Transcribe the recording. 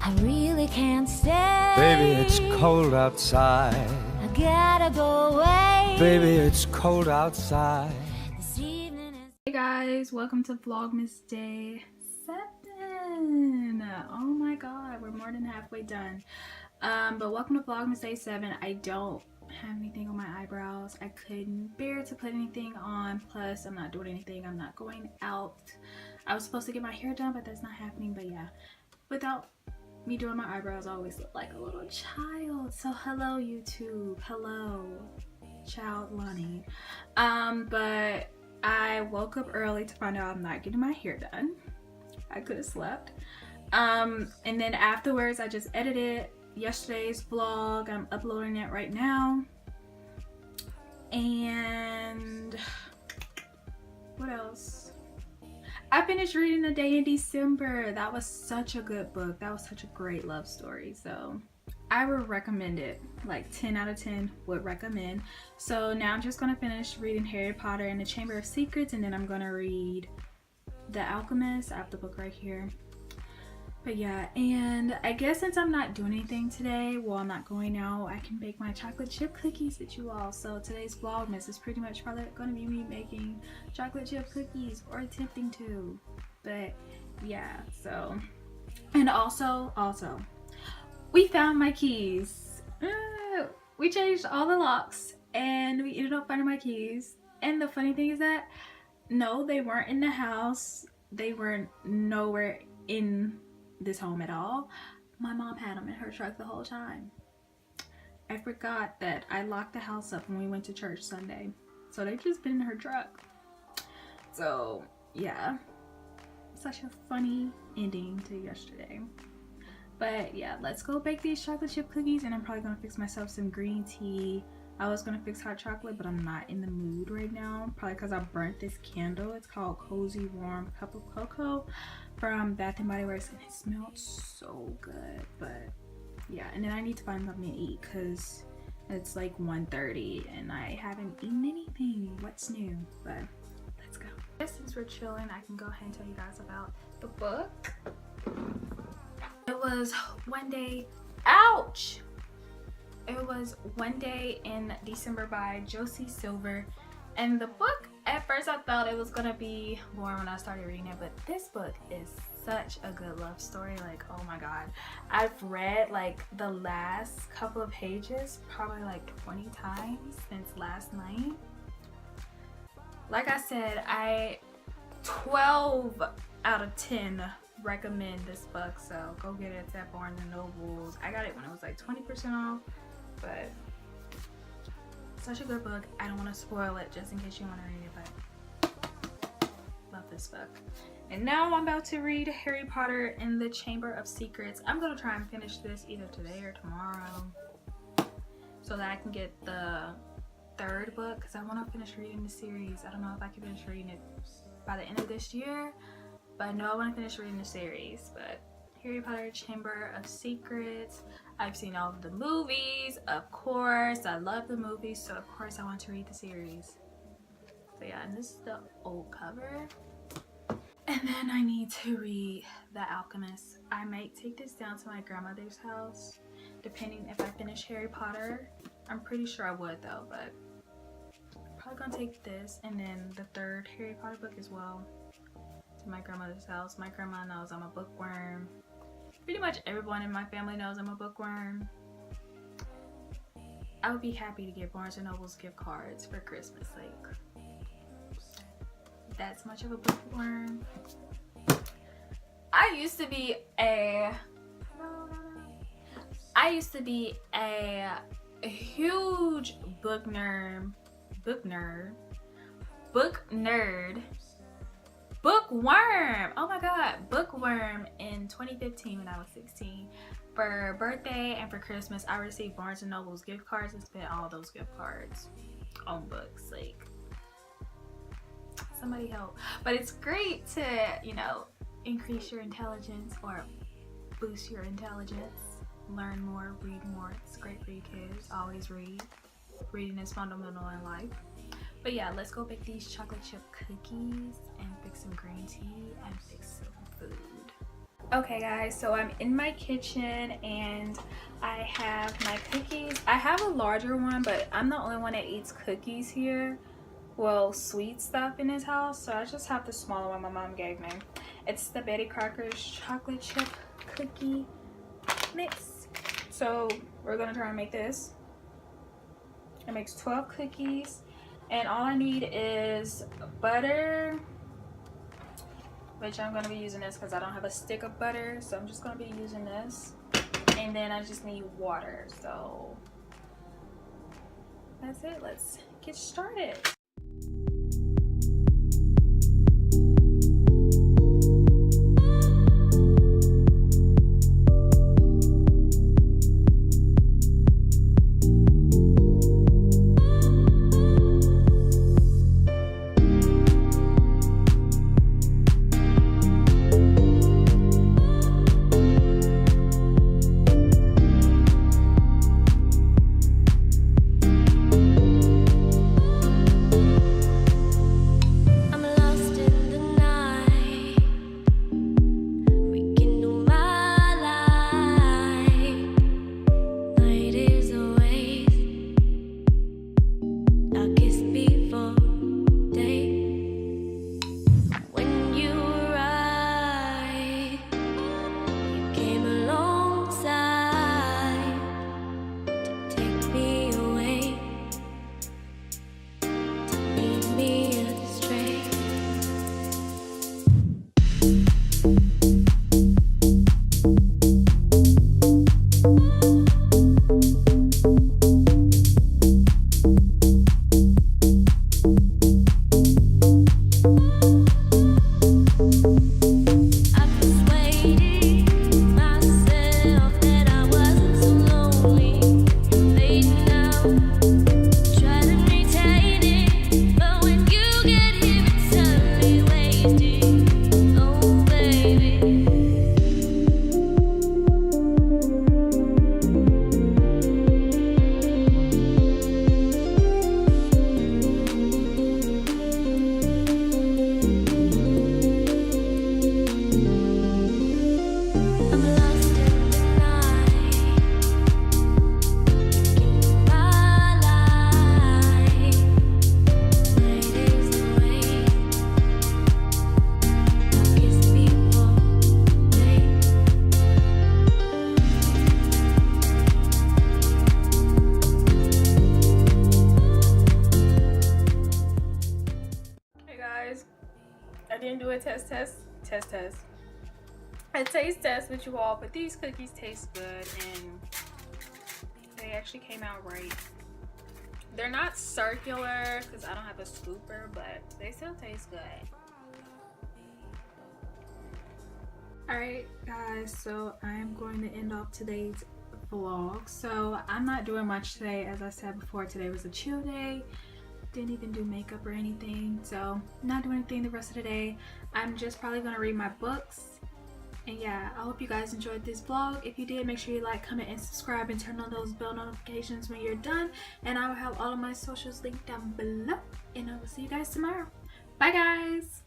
I really can't stay. Baby, it's cold outside. I gotta go away. Baby, it's cold outside. This evening is... Hey guys, welcome to Vlogmas Day 7. Oh my god, we're more than halfway done. But welcome to Vlogmas Day 7. I don't have anything on my eyebrows. I couldn't bear to put anything on. Plus, I'm not doing anything. I'm not going out. I was supposed to get my hair done, but that's not happening. But yeah, without me doing my eyebrows, I always look like a little child. So hello YouTube. Hello, child Lonni. But I woke up early to find out I'm not getting my hair done. I could have slept. And then afterwards, I just edited yesterday's vlog. I'm uploading it right now. And what else? I finished reading A Day in December. That was such a good book. That was such a great love story. So I would recommend it. Like 10 out of 10 would recommend. So now I'm just gonna finish reading Harry Potter and the Chamber of Secrets, and then I'm gonna read The Alchemist. I have the book right here. But yeah, and I guess since I'm not doing anything today, well, I'm not going out, I can bake my chocolate chip cookies with you all. So today's Vlogmas is pretty much probably gonna be me making chocolate chip cookies, or attempting to. But yeah, so, and also we found my keys. We changed all the locks and we ended up finding my keys. And the funny thing is that no, they weren't in the house. They were nowhere in this home at all. My mom had them in her truck the whole time. I forgot that I locked the house up when we went to church Sunday, so they've just been in her truck. So yeah, such a funny ending to yesterday. But yeah, let's go bake these chocolate chip cookies, and I'm probably gonna fix myself some green tea. I was gonna fix hot chocolate, but I'm not in the mood right now, probably because I burnt this candle. It's called Cozy Warm Cup of Cocoa from Bath and Body Works, and it smelled so good. But yeah, and then I need to find something to eat because it's like 1:30 and I haven't eaten anything. What's new? But let's go. Since we're chilling, I can go ahead and tell you guys about the book. It was one day, ouch! It was One Day in December by Josie Silver. And the book, at first I thought it was gonna be boring when I started reading it, but this book is such a good love story. Like, oh my god. I've read like the last couple of pages probably like 20 times since last night. Like I said, 12 out of 10 recommend this book, so go get it at Barnes & Nobles. I got it when it was like 20% off, but such a good book. I don't want to spoil it just in case you want to read it, but love this book. And now I'm about to read Harry Potter and the Chamber of Secrets. I'm going to try and finish this either today or tomorrow so that I can get the third book, because I want to finish reading the series. I don't know if I can finish reading it by the end of this year, but I know I want to finish reading the series. But Harry Potter Chamber of Secrets, I've seen all of the movies, of course. I love the movies, so of course I want to read the series. So yeah, and this is the old cover. And then I need to read The Alchemist. I might take this down to my grandmother's house, depending if I finish Harry Potter. I'm pretty sure I would though, but I'm probably gonna take this and then the third Harry Potter book as well to my grandmother's house. My grandma knows I'm a bookworm. Pretty much everyone in my family knows I'm a bookworm. I would be happy to get Barnes & Noble's gift cards for Christmas. Like, that's much of a bookworm. I used to be a huge book nerd. Bookworm! Oh my god, bookworm in 2015 when I was 16. For birthday and for Christmas, I received Barnes & Noble's gift cards and spent all those gift cards on books. Like, somebody help. But it's great to, you know, increase your intelligence or boost your intelligence. Learn more, read more. It's great for you kids. Always read. Reading is fundamental in life. But yeah, let's go bake these chocolate chip cookies and fix some green tea and fix some food. Okay guys, so I'm in my kitchen and I have my cookies. I have a larger one, but I'm the only one that eats cookies here. Well, sweet stuff in this house, so I just have the smaller one my mom gave me. It's the Betty Crocker's chocolate chip cookie mix. So we're gonna try and make this. It makes 12 cookies, and all I need is butter, which I'm going to be using this because I don't have a stick of butter, so I'm just going to be using this. And then I just need water, so that's it. Let's get started. I didn't do a taste test with you all, but these cookies taste good and they actually came out right. They're not circular because I don't have a scooper, but they still taste good. Alright guys, so I am going to end off today's vlog. So I'm not doing much today. As I said before, today was a chill day. Didn't even do makeup or anything, so not doing anything the rest of the day. I'm just probably gonna read my books. And yeah, I hope you guys enjoyed this vlog. If you did, make sure you like, comment, and subscribe, and turn on those bell notifications when you're done. And I will have all of my socials linked down below. And I will see you guys tomorrow. Bye guys.